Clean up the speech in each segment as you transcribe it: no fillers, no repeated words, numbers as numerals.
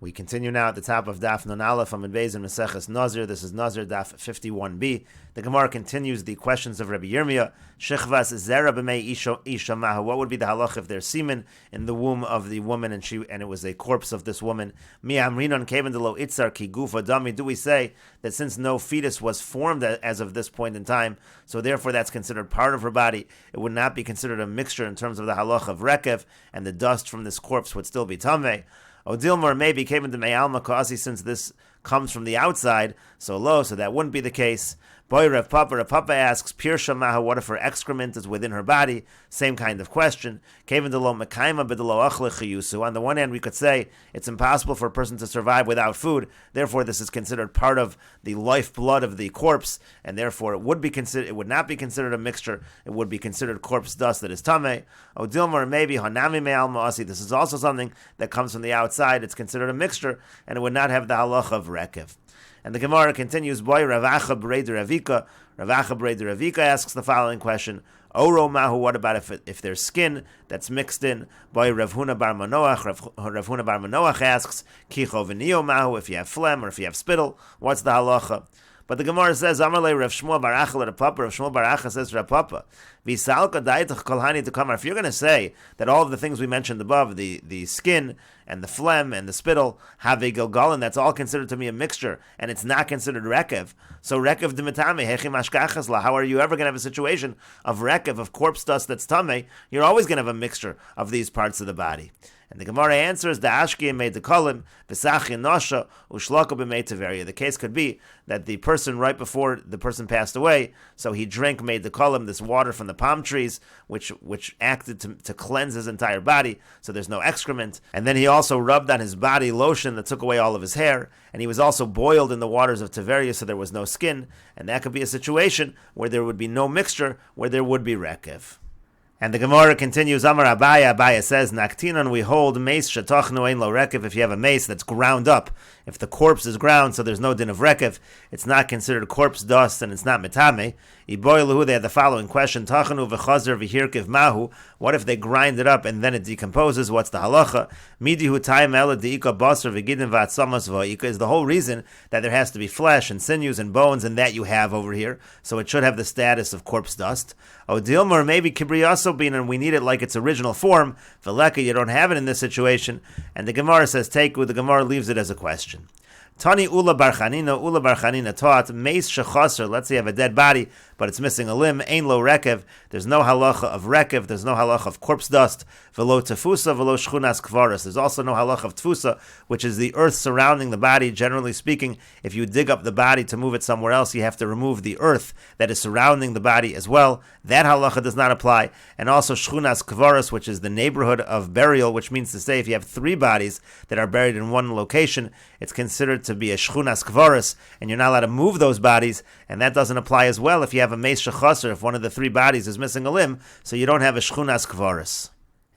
We continue now at the top of Daf Nun Aleph from Beis and Meseches Nazir. This is Nazir Daf 51b. The Gemara continues the questions of Rabbi Yirmiyah. Shechvas zera b'mei isha mahu. What would be the halach if there's semen in the womb of the woman and it was a corpse of this woman? Mi amrinon keven delo itzar ki gufa dami. Do we say that since no fetus was formed as of this point in time, so therefore that's considered part of her body, it would not be considered a mixture in terms of the halach of rekev, and the dust from this corpse would still be tameh? Odilmar maybe came into Me'alma Kasi, since this comes from the outside, so that wouldn't be the case. Boy, Rav Papa asks, Pirsha Maha, what if her excrement is within her body? Same kind of question. On the one hand, we could say it's impossible for a person to survive without food, therefore this is considered part of the lifeblood of the corpse, and therefore it would not be considered a mixture, it would be considered corpse dust that is tameh. Odilmar maybe Hanami Me'alma Asi, this is also something that comes from the outside, it's considered a mixture, and it would not have the halach of rekev. And the Gemara continues, Boy, Rav Acha B'Reider Ravika. Rav Acha B'Reider Ravika asks the following question, Oro Mahu, what about if there's skin that's mixed in? Boy, Rav Huna Bar Manoach. Rav Huna Bar Manoach asks, Kicho V'Nio Mahu, if you have phlegm or if you have spittle, what's the halacha? But the Gemara says, Amalei Rav Shmuel Bar Acha Rav Papa. Rav Shmuel Bar Acha says Rav Papa, V'Salka Daitach Kolhani to Kamar. If you're going to say that all of the things we mentioned above, the skin and the phlegm and the spittle have a gilgalin, that's all considered to be a mixture, and it's not considered rekev. So rekev d'mitame hechim ashkachas la. How are you ever going to have a situation of rekev, of corpse dust that's tameh? You're always going to have a mixture of these parts of the body. And the Gemara answers, the ashki made the kolim, v'sachi nosha, ushlaka b'mei teveria. The case could be that the person, right before the person passed away, so he drank made the kolim, this water from the palm trees, which acted to cleanse his entire body, so there's no excrement. And then he also rubbed on his body lotion that took away all of his hair, and he was also boiled in the waters of teveria, so there was no skin. And that could be a situation where there would be no mixture, where there would be rekev. And the Gemara continues, Amar Abaya. Abaya says, Naktinon, we hold mace shetochnu ein lo rekev. If you have a mace that's ground up, if the corpse is ground, so there's no din of rekev, it's not considered corpse dust and it's not metame. Iboy they had the following question, Tachanu v'chazer v'hirkiv mahu. What if they grind it up and then it decomposes? What's the halacha? Midihu taim ela deika basar v'gidin v'atzamas v'ika is the whole reason that there has to be flesh and sinews and bones, and that you have over here, so it should have the status of corpse dust. Odilmar, maybe kibriyaso bin, and we need it like its original form. V'leka, you don't have it in this situation. And the Gemara says, Teiku, the Gemara leaves it as a question. Tani Ula Bar Chanina taught, Meis Shechaser, let's say you have a dead body, but it's missing a limb, Ein Lo Rekev, there's no halacha of rekev, there's no halacha of corpse dust, Velo Tefusa, Velo Shchunas Kvaras, there's also no halacha of Tefusa, which is the earth surrounding the body. Generally speaking, if you dig up the body to move it somewhere else, you have to remove the earth that is surrounding the body as well. That halacha does not apply. And also Shchunas Kvaras, which is the neighborhood of burial, which means to say if you have three bodies that are buried in one location, it's considered to be a Shchunas Kvaras, and you're not allowed to move those bodies, and that doesn't apply as well if you have a Meis Shechaser, if one of the three bodies is missing a limb, so you don't have a Shchunas Kvaras.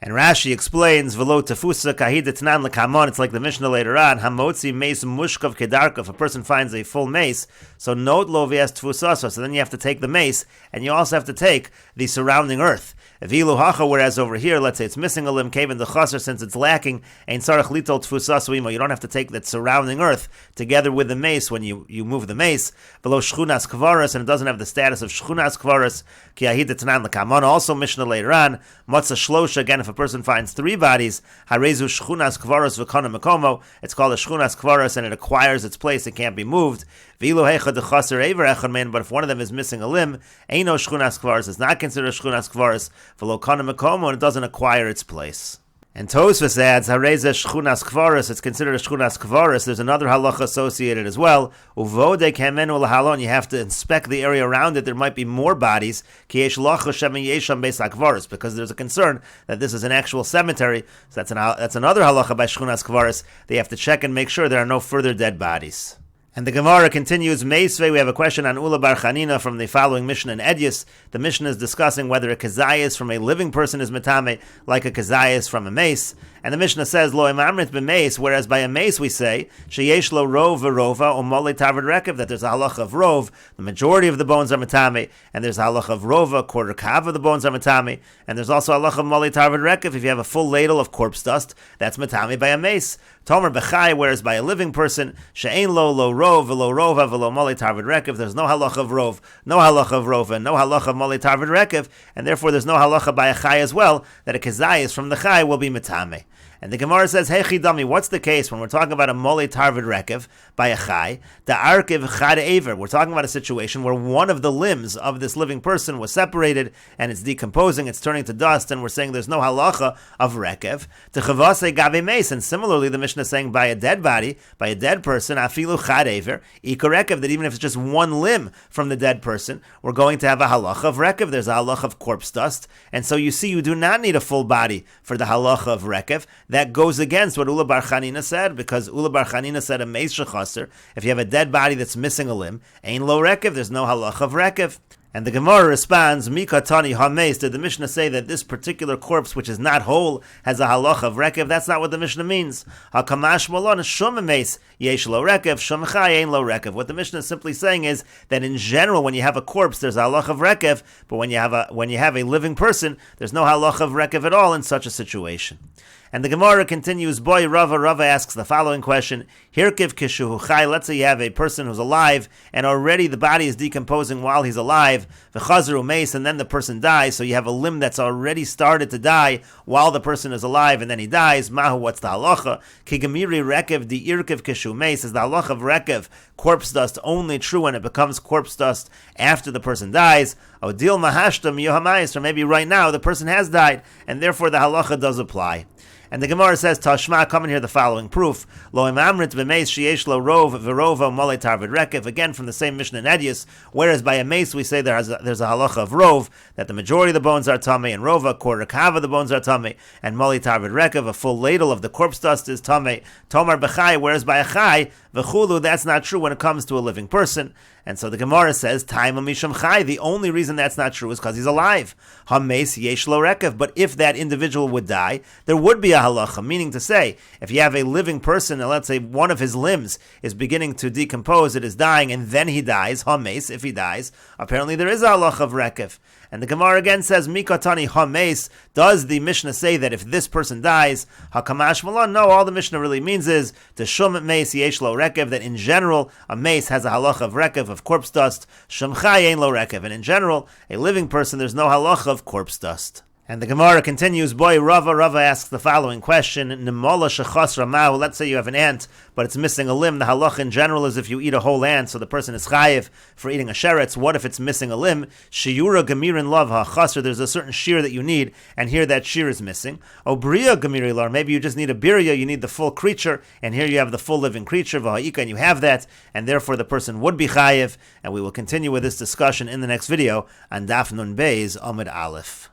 And Rashi explains, Velo tefusa kahid etnan lekamon, it's like the Mishnah later on, Hamotzi meis mushkav kedarka, if a person finds a full mace, so not lo v'es tefusasa, so then you have to take the mace, and you also have to take the surrounding earth. Vilu hacha, whereas over here, let's say it's missing a limb, kaven the chaser, since it's lacking, ein sarach litol tefusasa imo, you don't have to take that surrounding earth together with the mace when you move the mace. Below shchunas kvaras, and it doesn't have the status of shchunas kvaras, ki ahid etnan lekamon. Also Mishnah later on, matzah shlosha, again, if a person finds three bodies, harezu shchunas kvaras v'kana mekomo, it's called a shchunas kvaras, and it acquires its place, it can't be moved. V'ilu heicha dechaser ever echad mein, but if one of them is missing a limb, eino shchunas kvaras, it's not considered shchunas kvaras, v'lo kana mekomo, and it doesn't acquire its place. And Tosfos adds, Hareze shchunas kvaras, it's considered a shchunas kvaras. There's another halacha associated as well. Uvode kamenu lahalon, you have to inspect the area around it. There might be more bodies, ki yesh lacha shemen yesham beis hakvaras, because there's a concern that this is an actual cemetery. So that's another halacha by shchunas kvaras. They have to check and make sure there are no further dead bodies. And the Gemara continues, Meisvei, we have a question on Ula Bar Chanina from the following Mishnah in Edyus. The Mishnah is discussing whether a kazayas from a living person is metame, like a kazayas from a mace. And the Mishnah says, Lo imamrit b'meis, whereas by a mace we say, sheyesh lo rov v'rova, or mole tavad rekev, that there's a halacha of rov, the majority of the bones are matame, and there's a halacha of rova, quarter kav of the bones are matame, and there's also a halacha of mole tavad rekev, if you have a full ladle of corpse dust, that's matame by a mace. Tomer b'chai, whereas by a living person, she'ein lo rov, v'lo rova, v'lo mole tavad rekev, there's no halacha of rov, no halacha of rova, no halacha of mole tavad rekev, and therefore there's no halacha by a chai as well, that a kezayis from the chai will be matame. And the Gemara says, hey chidami, what's the case when we're talking about a mole tarvid rekev by a chai, the arkiv chad aver? We're talking about a situation where one of the limbs of this living person was separated and it's decomposing, it's turning to dust, and we're saying there's no halacha of rekev. To chavase gabe meis, and similarly the Mishnah is saying by a dead body, by a dead person, afilu chad aver, ika rekev, that even if it's just one limb from the dead person, we're going to have a halacha of rekev. There's a halacha of corpse dust, and so you see you do not need a full body for the halacha of rekev. That goes against what Ula Bar Chanina said, because Ula Bar Chanina said a meis shechaser, if you have a dead body that's missing a limb, ain lo rekev, there's no halacha of rekev. And the Gemara responds, Mikatani hameis, did the Mishnah say that this particular corpse, which is not whole, has a halacha of rekev? That's not what the Mishnah means. Hakamash malon shum meis yesh lo rekev, shum chai ain lo rekev. What the Mishnah is simply saying is that in general, when you have a corpse, there's a halacha of rekev, but when you have a living person, there's no halacha of rekev at all in such a situation. And the Gemara continues, Boy Rava asks the following question, Hirkiv kishuhu chai, let's say you have a person who's alive, and already the body is decomposing while he's alive, v'chazru meis, and then the person dies, so you have a limb that's already started to die while the person is alive, and then he dies. Mahu, what's the halacha? Ki gemiri rekev di irkiv kishu meis, is the halacha of rekev, corpse dust, only true when it becomes corpse dust after the person dies. Odil mahashtam yohamayis, or maybe right now the person has died, and therefore the halacha does apply. And the Gemara says, Tashma, come and hear the following proof. Lo imamrit b'meis sheyesh lo rov v'rova mole tarvid rekev. Again, from the same Mishnah in Edius, whereas by a mace we say there's a halacha of rov, that the majority of the bones are tamei, and rova, quarter kav of the bones are tamei, and mole tarvid rekev, a full ladle of the corpse dust is tamei. Tomar b'chai, whereas by a chai, v'chulu, that's not true when it comes to a living person. And so the Gemara says, Taima misham chai, the only reason that's not true is because he's alive. Hameis yesh lo rekev, but if that individual would die, there would be a halacha, meaning to say, if you have a living person, and let's say one of his limbs is beginning to decompose, it is dying, and then he dies, hameis, if he dies, apparently there is a halacha of rekev. And the Gemara again says, Mikatani hameis, does the Mishnah say that if this person dies, hakamash malon? No, all the Mishnah really means is, to shum meis yesh lo rekev, that in general, a mace has a halacha of rekev, of corpse dust, shum chai ain lo rekev, and in general, a living person, there's no halacha of corpse dust. And the Gemara continues, Boy Rava asks the following question, Nemola shechas ramau, let's say you have an ant, but it's missing a limb. The halacha in general is if you eat a whole ant, so the person is chayiv for eating a sheretz. What if it's missing a limb? Shiura gemirin lav ha'chasr, there's a certain shear that you need, and here that shear is missing. Obriya gemiri lar, maybe you just need a birya, you need the full creature, and here you have the full living creature, v'ha'ika, and you have that, and therefore the person would be chayiv, and we will continue with this discussion in the next video on Daf Nun Beis Amud Aleph.